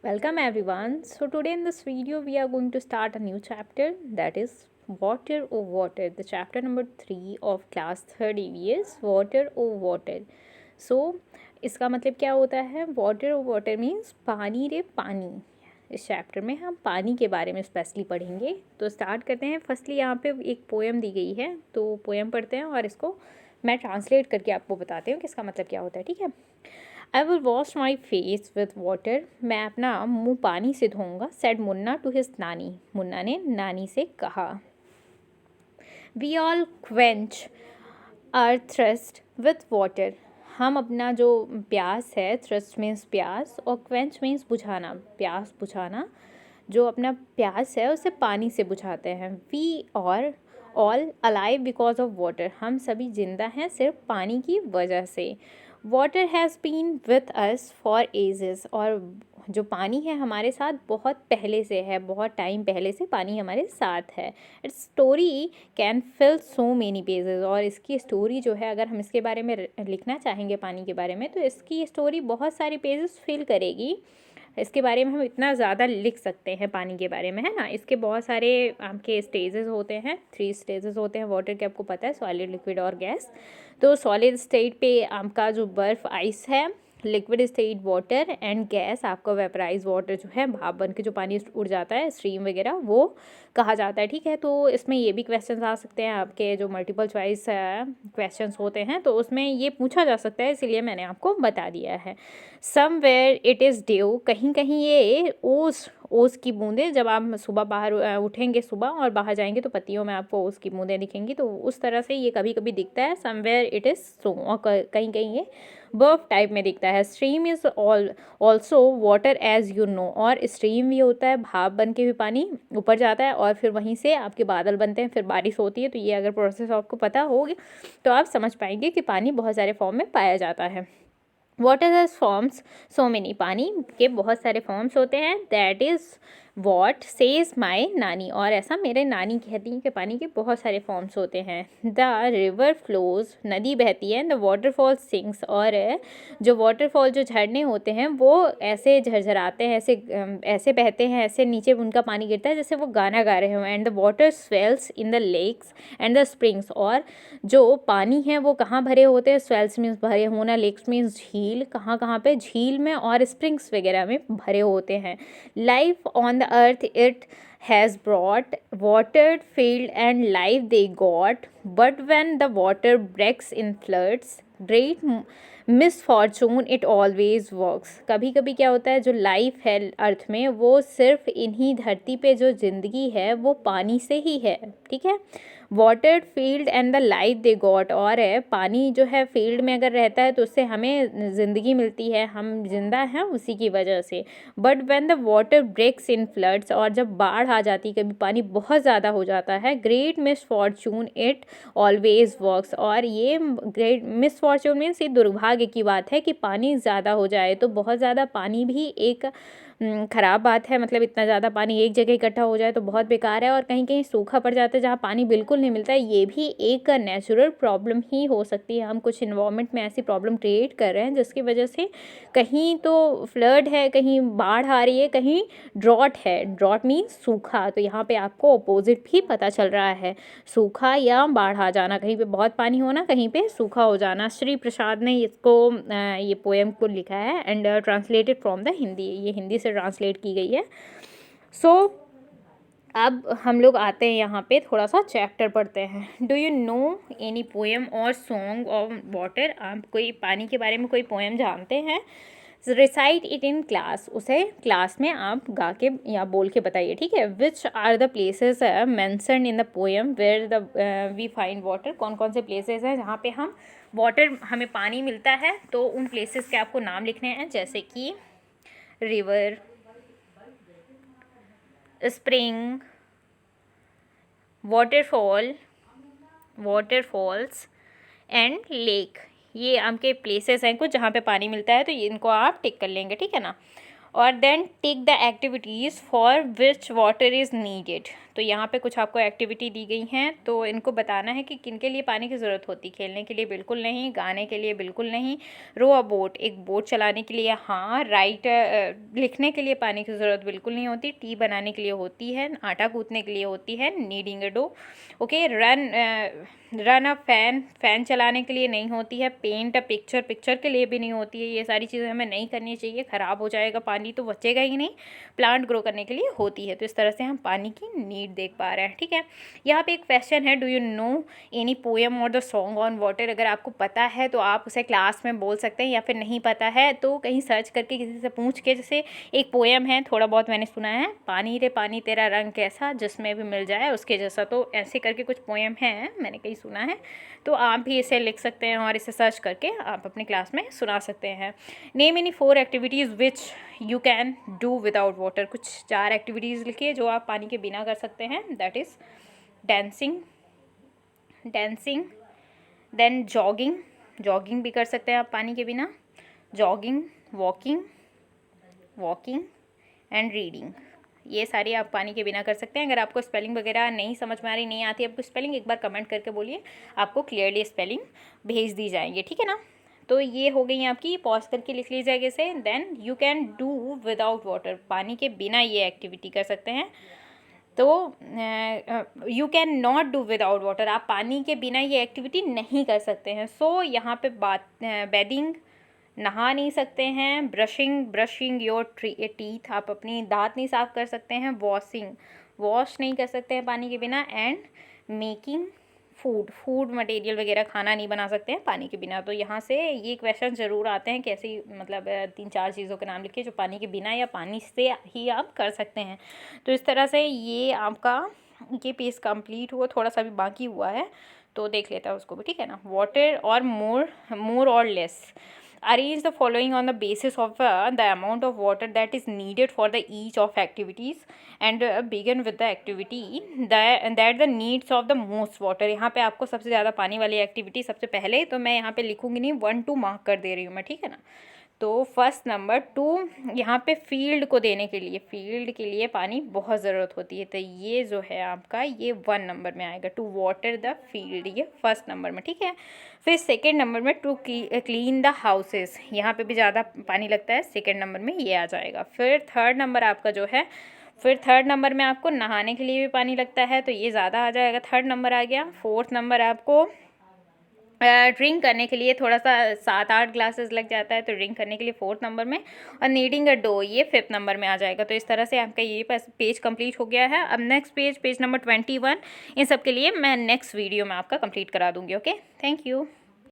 Welcome everyone. So today in this video we are going to start a new chapter, that is Water O Water. The chapter number 3 of class 3rd EVS, Water O Water. So इसका मतलब क्या होता है? Water O Water means पानी रे पानी. इस chapter में हम पानी के बारे में स्पेशली पढ़ेंगे. तो स्टार्ट करते हैं. फर्स्टली यहाँ पे एक पोएम दी गई है, तो पोएम पढ़ते हैं और इसको मैं ट्रांसलेट करके आपको बताती हूँ कि इसका मतलब क्या होता है. ठीक है. I will wash my face with water. मैं अपना मुंह पानी से धोऊंगा. Said Munna to his nani. Munna ने नानी से कहा. We all quench our thirst with water. हम अपना जो प्यास है, थ्रस्ट मीन्स प्यास और क्वेंच मीन्स बुझाना, प्यास बुझाना, जो अपना प्यास है उसे पानी से बुझाते हैं. We are all alive because of water. हम सभी जिंदा हैं सिर्फ पानी की वजह से. Water has been with us for ages. और जो पानी है हमारे साथ बहुत पहले से है, बहुत टाइम पहले से पानी हमारे साथ है. It's story can feel so many pages. और इसकी स्टोरी जो है, अगर हम इसके बारे में लिखना चाहेंगे पानी के बारे में, तो इसकी स्टोरी बहुत सारी पेजेस फिल करेगी. इसके बारे में हम इतना ज़्यादा लिख सकते हैं पानी के बारे में, है ना. इसके बहुत सारे आपके स्टेजेस होते हैं. 3 स्टेजेस होते हैं वाटर के, आपको पता है, सॉलिड, लिक्विड और गैस. तो सॉलिड स्टेट पे आपका जो बर्फ़ आइस है, liquid state water, and gas आपका वेपराइज वाटर जो है, भाप बन के जो पानी उड़ जाता है, स्ट्रीम वगैरह, वो कहा जाता है. ठीक है. तो इसमें ये भी क्वेश्चंस आ सकते हैं आपके, जो मल्टीपल चॉइस क्वेश्चंस होते हैं, तो उसमें ये पूछा जा सकता है, इसीलिए मैंने आपको बता दिया है. Somewhere it is due. कहीं कहीं ये ओस की बूंदें, जब आप सुबह बाहर उठेंगे सुबह और बाहर जाएंगे तो पत्तियों में आपको ओस की बूंदें दिखेंगी, तो उस तरह से ये कभी कभी दिखता है. Somewhere it is so. और कहीं कहीं ये बर्फ टाइप में दिखता है. Stream is also water as you know. और स्ट्रीम भी होता है, भाप बन के भी पानी ऊपर जाता है और फिर वहीं से आपके बादल बनते हैं, फिर बारिश होती है. तो ये अगर प्रोसेस आपको पता होगी तो आप समझ पाएंगे कि पानी बहुत सारे फॉर्म में पाया जाता है. Water has forms so many. पानी के बहुत सारे फॉर्म्स होते हैं. दैट इज़ वॉट सेज माई नानी. और ऐसा मेरे नानी कहती हैं कि पानी के बहुत सारे फॉर्म्स होते हैं. The river flows. नदी बहती है. The waterfall sings. और जो वाटरफॉल, जो झरने होते हैं, वो ऐसे झरझराते हैं, ऐसे बहते हैं, ऐसे नीचे उनका पानी गिरता है जैसे वो गाना गा रहे हों. And the water swells in the lakes and the springs. और जो पानी है वो कहाँ भरे होते हैं? स्वेल्स मीन्स भरे होना, लेक्स मीन्स झील. कहाँ कहाँ पे? झील में और स्प्रिंग्स वगैरह में भरे होते हैं. Life on the earth it has brought watered field and life they got, but when the water breaks in floods, great misfortune it always works. कभी कभी क्या होता है, जो लाइफ है अर्थ में, वो सिर्फ इन्हीं धरती पे जो ज़िंदगी है वो पानी से ही है. ठीक है. Watered field and the life they got. और है पानी जो है फील्ड में अगर रहता है तो उससे हमें ज़िंदगी मिलती है, हम जिंदा हैं उसी की वजह से. But when the water breaks in floods. और जब बाढ़ आ जाती, कभी पानी बहुत ज़्यादा हो जाता है, great misfortune it always works. और ये ग्रेट मिसफॉर्चून मीन्स ये दुर्भाग्य की बात है कि पानी ज़्यादा हो जाए. तो बहुत ज़्यादा पानी भी एक ख़राब बात है. मतलब इतना ज़्यादा पानी एक जगह इकट्ठा हो जाए तो बहुत बेकार है. और कहीं कहीं सूखा पड़ जाता है जहाँ पानी बिल्कुल नहीं मिलता है. ये भी एक नेचुरल प्रॉब्लम ही हो सकती है. हम कुछ इन्वायरमेंट में ऐसी प्रॉब्लम क्रिएट कर रहे हैं जिसकी वजह से कहीं तो फ्लड है, कहीं बाढ़ आ रही है, कहीं ड्रॉट है. ड्रॉट मीन्स सूखा. तो यहाँ पे आपको अपोजिट भी पता चल रहा है, सूखा या बाढ़ आ जाना. कहीं पे बहुत पानी होना, कहीं पे सूखा हो जाना. श्री प्रसाद ने इसको ये पोएम को लिखा है and translated from the Hindi. ये हिंदी से ट्रांसलेट की गई है. सो अब हम लोग आते हैं यहाँ पे, थोड़ा सा चैप्टर पढ़ते हैं. Do you know any poem और सॉन्ग ऑफ वाटर. आप कोई पानी के बारे में कोई पोएम जानते हैं? Recite it in class. उसे क्लास में आप गा के या बोल के बताइए. ठीक है. Which are the places mentioned in the poem where the we find water. कौन कौन से प्लेसेस हैं जहाँ पे हम वाटर, हमें पानी मिलता है. तो उन प्लेसेस के आपको नाम लिखने हैं, जैसे कि river, spring, waterfalls and lake. ये आपके प्लेसेस हैं कुछ जहाँ पे पानी मिलता है. तो इनको आप टिक कर लेंगे. ठीक है ना. और then tick the activities for which water is needed. तो यहाँ पे कुछ आपको एक्टिविटी दी गई हैं, तो इनको बताना है कि किन के लिए पानी की ज़रूरत होती है। खेलने के लिए बिल्कुल नहीं, गाने के लिए बिल्कुल नहीं, रो अ बोट एक बोट चलाने के लिए हाँ, राइट लिखने के लिए पानी की ज़रूरत बिल्कुल नहीं होती, टी बनाने के लिए होती है, आटा गूँथने के लिए होती है, kneading a dough. Okay, run a fan चलाने के लिए नहीं होती है, पेंट अ पिक्चर के लिए भी नहीं होती है। ये सारी चीज़ें हमें नहीं करनी चाहिए, ख़राब हो जाएगा पानी तो बचेगा ही नहीं। प्लांट ग्रो करने के लिए होती है। तो इस तरह से हम पानी की नीड देख पा रहे हैं, ठीक है। यहाँ पे एक क्वेश्चन है, do you know any poem और द सॉन्ग ऑन वाटर। अगर आपको पता है तो आप उसे क्लास में बोल सकते हैं, या फिर नहीं पता है तो कहीं सर्च करके किसी से पूछ के, जैसे एक पोएम है, थोड़ा बहुत मैंने सुना है, पानी रे पानी तेरा रंग कैसा, जिसमें भी मिल जाए उसके जैसा। तो ऐसे करके कुछ पोएम हैं, मैंने कहीं सुना है, तो आप भी इसे लिख सकते हैं और इसे सर्च करके आप अपनी क्लास में सुना सकते हैं। Name any 4 activities which you can do without water. कुछ 4 एक्टिविटीज़ लिखिए जो आप पानी के बिना कर सकते हैं। That is dancing, then jogging भी कर सकते हैं आप पानी के बिना, जॉगिंग, वॉकिंग एंड रीडिंग। ये सारी आप पानी के बिना कर सकते हैं। अगर आपको स्पेलिंग वगैरह नहीं समझ में आ रही, नहीं आती आपको स्पेलिंग, एक बार कमेंट करके बोलिए, आपको क्लियरली स्पेलिंग भेज दी जाएंगे, ठीक है ना। तो ये हो गई आपकी, पॉज करके लिख लीजिएगा इसे। Then you can do without water, पानी के बिना ये एक्टिविटी कर सकते हैं। तो you can not do without water, आप पानी के बिना ये एक्टिविटी नहीं कर सकते हैं। सो यहाँ पे बेदिंग, नहा नहीं सकते हैं, ब्रशिंग योर टीथ, आप अपनी दांत नहीं साफ कर सकते हैं, वॉश नहीं कर सकते हैं पानी के बिना, एंड मेकिंग फूड मटेरियल वगैरह खाना नहीं बना सकते हैं पानी के बिना। तो यहाँ से ये क्वेश्चन ज़रूर आते हैं, कैसी मतलब 3-4 चीज़ों के नाम लिखिए जो पानी के बिना या पानी से ही आप कर सकते हैं। तो इस तरह से ये आपका ये पेज कंप्लीट हुआ, थोड़ा सा भी बाकी हुआ है तो देख लेता है उसको भी, ठीक है ना। वाटर और मोर और less, arrange the following on the basis of the amount of water that is needed for the each of activities and begin with the activity that the needs of the most water। यहाँ पे आपको सबसे ज़्यादा पानी वाली activity सबसे पहले, तो मैं यहाँ पे लिखूंगी नहीं, 1-2 मार्क कर दे रही हूँ मैं, ठीक है ना। तो फर्स्ट नंबर 2, यहाँ पे फील्ड को देने के लिए, फील्ड के लिए पानी बहुत ज़रूरत होती है, तो ये जो है आपका ये 1 नंबर में आएगा, टू वाटर द फील्ड, ये फर्स्ट नंबर में, ठीक है। फिर सेकेंड नंबर में टू क्लीन द हाउसेस, यहाँ पे भी ज़्यादा पानी लगता है, सेकेंड नंबर में ये आ जाएगा। फिर थर्ड नंबर आपका जो है, फिर थर्ड नंबर में आपको नहाने के लिए भी पानी लगता है, तो ये ज़्यादा आ जाएगा, थर्ड नंबर आ गया। फोर्थ नंबर आपको ड्रिंक करने के लिए थोड़ा सा 7-8 ग्लासेस लग जाता है, तो ड्रिंक करने के लिए 4th नंबर में, और नीडिंग अ डो ये 5th नंबर में आ जाएगा। तो इस तरह से आपका ये पेज कंप्लीट हो गया है। अब नेक्स्ट पेज नंबर 21, इन सब के लिए मैं नेक्स्ट वीडियो में आपका कंप्लीट करा दूंगी। Okay, thank you.